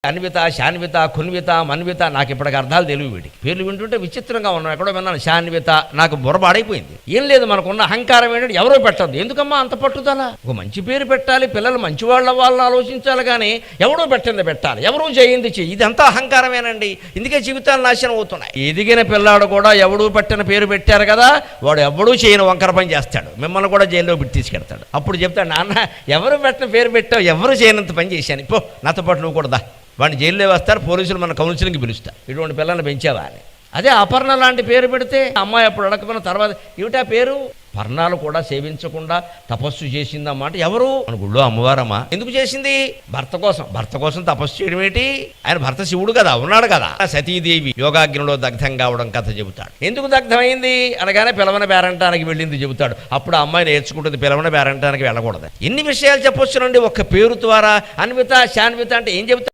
అన్విత, శాన్విత, కున్విత, మన్విత, నాకు ఇప్పటికి అర్థాలు తెలివి వీడికి. పేర్లు వింటుంటే విచిత్రంగా ఉన్నాం. ఎక్కడో విన్నాను శాన్విత, నాకు బుర్రబాడైపోయింది. ఏం లేదు, మనకున్న అహంకారం ఏంటంటే ఎవరో పెట్టద్దు. ఎందుకమ్మా అంత పట్టుదల? ఒక మంచి పేరు పెట్టాలి, పిల్లలు మంచి వాళ్ళని ఆలోచించాలి, కానీ ఎవడో పెట్టాలి, ఎవరూ చేయింది చెయ్యి, ఇదంతా అహంకారమేనండి. ఇందుకే జీవితాలు నాశనం అవుతున్నాయి. ఎదిగిన పిల్లాడు కూడా ఎవడూ పెట్టిన పేరు పెట్టారు కదా, వాడు ఎవడూ చేయని వంకర పని చేస్తాడు, మిమ్మల్ని కూడా జైల్లో పెట్టి తీసుకెళ్తాడు. అప్పుడు చెప్తాడు, నాన్న ఎవరు పెట్టిన పేరు పెట్టావు, ఎవరు చేయనంత పని చేశాను, పో నాతో పాటు నువ్వు కూడా దా. వాడిని జైల్లో వేస్తారు, పోలీసులు మన కౌన్సిలింగ్కి పిలుస్తారు, ఇటువంటి పిల్లల్ని పెంచావా అని. అదే అపర్ణ లాంటి పేరు పెడితే అమ్మాయి అప్పుడు అడగకున్న తర్వాత ఏమిటా పేరు? పర్ణాలు కూడా సేవించకుండా తపస్సు చేసిందన్నమాట. ఎవరు? మన గుళ్ళో అమ్మవారమ్మా. ఎందుకు చేసింది? భర్త కోసం తపస్సు చేయడం ఏంటి? ఆయన భర్త శివుడు కదా, ఉన్నాడు కదా. సతీదేవి యోగాగ్నిలో దగ్ధం కావడం కథ చెబుతాడు. ఎందుకు దగ్ధమైంది అనగానే పిలవన బేరంటానికి వెళ్ళింది చెబుతాడు. అప్పుడు ఆ అమ్మాయి నేర్చుకుంటుంది, పిలవన బేరంటానికి వెళ్ళకూడదు. ఎన్ని విషయాలు చెప్పొచ్చునండి ఒక్క పేరు ద్వారా. అన్విత, శాన్విత అంటే ఏం చెబుతాడు?